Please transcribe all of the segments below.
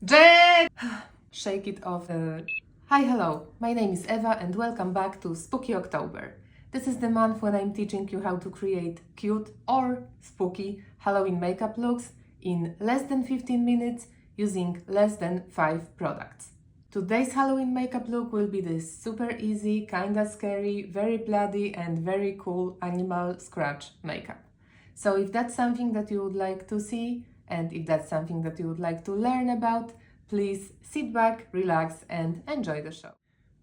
Jen! Shake it off. Hi, hello. My name is Eva and welcome back to Spooky October. This is the month when I'm teaching you how to create cute or spooky Halloween makeup looks in less than 15 minutes using less than 5 products. Today's Halloween makeup look will be this super easy, kinda scary, very bloody and very cool animal scratch makeup. So if that's something that you would like to see, and if that's something that you would like to learn about, please sit back, relax, and enjoy the show.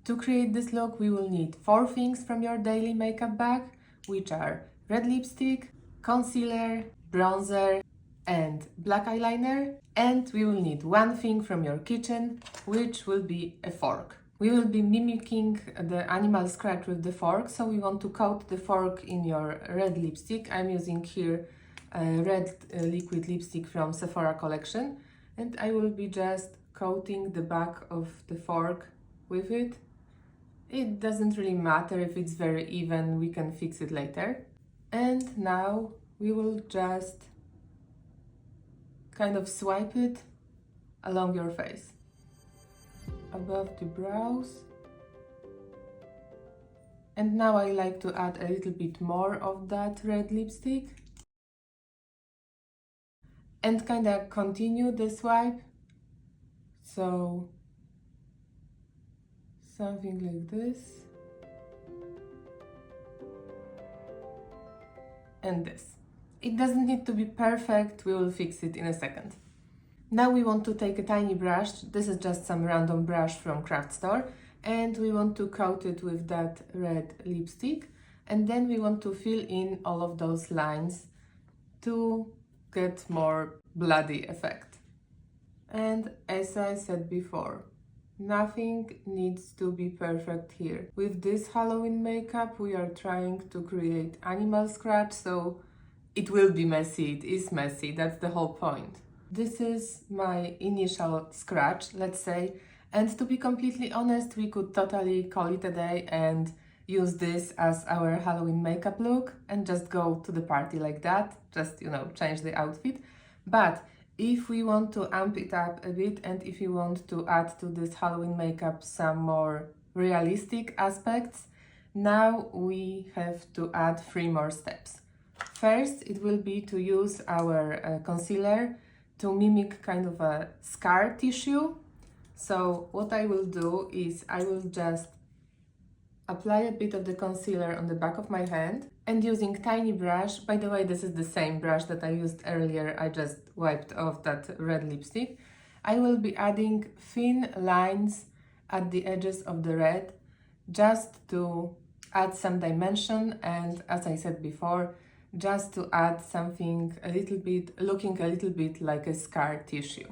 To create this look, we will need 4 things from your daily makeup bag, which are red lipstick, concealer, bronzer, and black eyeliner. And we will need 1 thing from your kitchen, which will be a fork. We will be mimicking the animal scratch with the fork, so we want to coat the fork in your red lipstick. I'm using here red liquid lipstick from Sephora collection, and I will be just coating the back of the fork with it. It doesn't really matter if it's very even, we can fix it later. And now we will just kind of swipe it along your face, above the brows. And now I like to add a little bit more of that red lipstick and kind of continue the swipe. So something like this and this. It doesn't need to be perfect, we will fix it in a second. Now we want to take a tiny brush, this is just some random brush from craft store, and we want to coat it with that red lipstick, and then we want to fill in all of those lines to get more bloody effect. And as I said before, nothing needs to be perfect here. With this Halloween makeup we are trying to create animal scratch, so it will be messy, it is messy, that's the whole point. This is my initial scratch, let's say, and to be completely honest, we could totally call it a day and use this as our Halloween makeup look and just go to the party like that, just, change the outfit. But if we want to amp it up a bit and if you want to add to this Halloween makeup some more realistic aspects, now we have to add 3 more steps. First, it will be to use our concealer to mimic kind of a scar tissue. So what I will do is I will just apply a bit of the concealer on the back of my hand and using tiny brush, by the way, this is the same brush that I used earlier, I just wiped off that red lipstick. I will be adding thin lines at the edges of the red just to add some dimension and, as I said before, just to add something a little bit, looking a little bit like a scar tissue.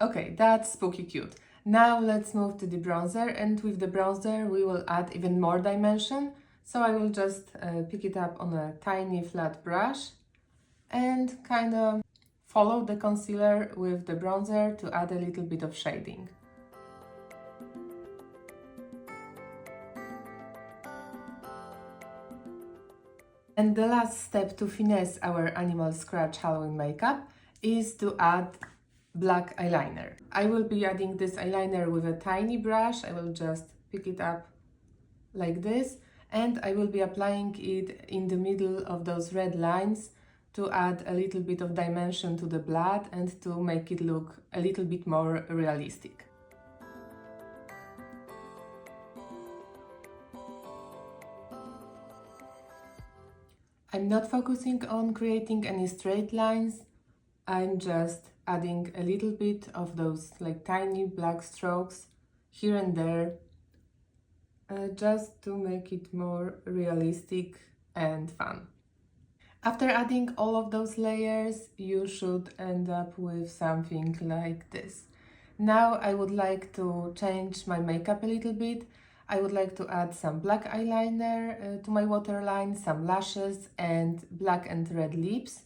Okay, that's spooky cute. Now let's move to the bronzer, and with the bronzer we will add even more dimension. So I will just pick it up on a tiny flat brush and kind of follow the concealer with the bronzer to add a little bit of shading. And the last step to finesse our animal scratch Halloween makeup is to add black eyeliner. I will be adding this eyeliner with a tiny brush. I will just pick it up like this and I will be applying it in the middle of those red lines to add a little bit of dimension to the blood and to make it look a little bit more realistic. I'm not focusing on creating any straight lines, I'm just adding a little bit of those like tiny black strokes here and there, just to make it more realistic and fun. After adding all of those layers, you should end up with something like this. Now I would like to change my makeup a little bit. I would like to add some black eyeliner to my waterline, some lashes and black and red lips.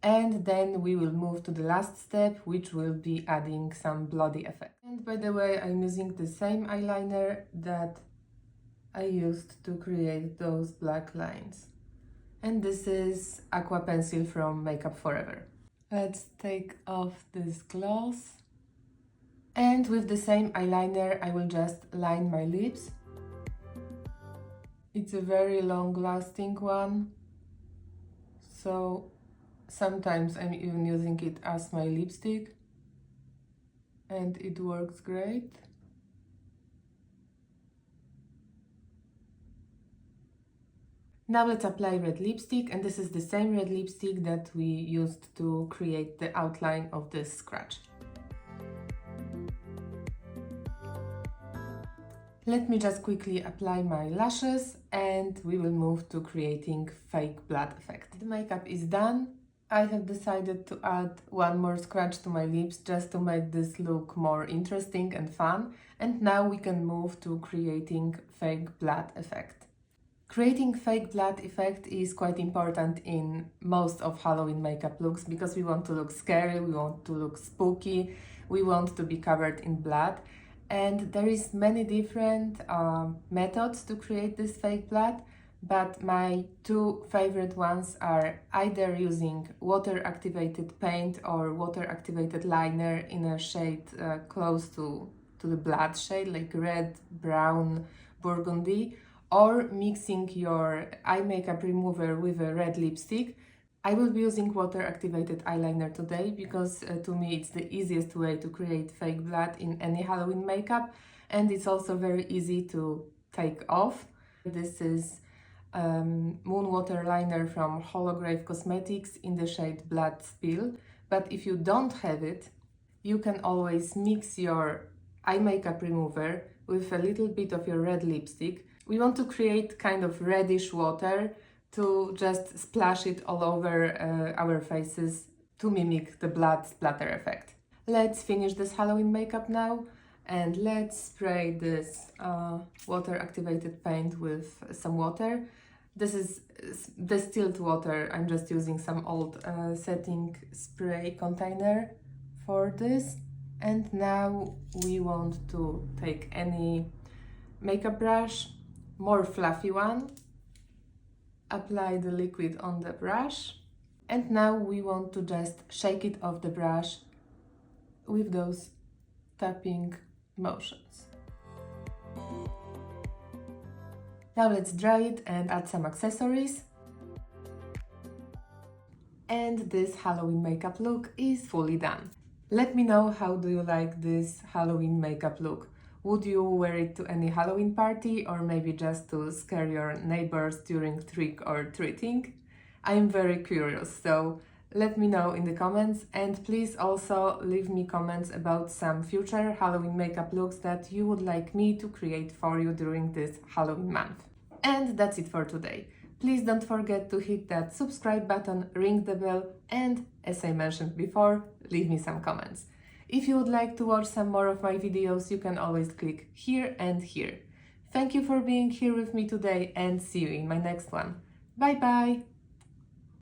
And then we will move to the last step, which will be adding some bloody effect. And by the way, I'm using the same eyeliner that I used to create those black lines. And this is Aqua Pencil from Makeup Forever. Let's take off this gloss. And with the same eyeliner, I will just line my lips. It's a very long-lasting one, so sometimes I'm even using it as my lipstick, and it works great. Now let's apply red lipstick, and this is the same red lipstick that we used to create the outline of this scratch. Let me just quickly apply my lashes and we will move to creating fake blood effect. The makeup is done. I have decided to add one more scratch to my lips just to make this look more interesting and fun. And now we can move to creating fake blood effect. Creating fake blood effect is quite important in most of Halloween makeup looks because we want to look scary, we want to look spooky, we want to be covered in blood. And there is many different methods to create this fake blood, but my two favorite ones are either using water-activated paint or water-activated liner in a shade close to the blood shade, like red, brown, burgundy, or mixing your eye makeup remover with a red lipstick. I will be using water-activated eyeliner today because to me it's the easiest way to create fake blood in any Halloween makeup, and it's also very easy to take off. This is Moon Water Liner from Holograve Cosmetics in the shade Blood Spill, but if you don't have it, you can always mix your eye makeup remover with a little bit of your red lipstick. We want to create kind of reddish water to just splash it all over our faces to mimic the blood splatter effect. Let's finish this Halloween makeup now, and let's spray this water-activated paint with some water. This is distilled water. I'm just using some old setting spray container for this. And now we want to take any makeup brush, more fluffy one, apply the liquid on the brush, and now we want to just shake it off the brush with those tapping motions. Now let's dry it and add some accessories. And this Halloween makeup look is fully done. Let me know, how do you like this Halloween makeup look? Would you wear it to any Halloween party or maybe just to scare your neighbors during trick-or-treating? I'm very curious, so let me know in the comments, and please also leave me comments about some future Halloween makeup looks that you would like me to create for you during this Halloween month. And that's it for today. Please don't forget to hit that subscribe button, ring the bell, and as I mentioned before, leave me some comments. If you would like to watch some more of my videos, you can always click here and here. Thank you for being here with me today, and see you in my next one. Bye bye!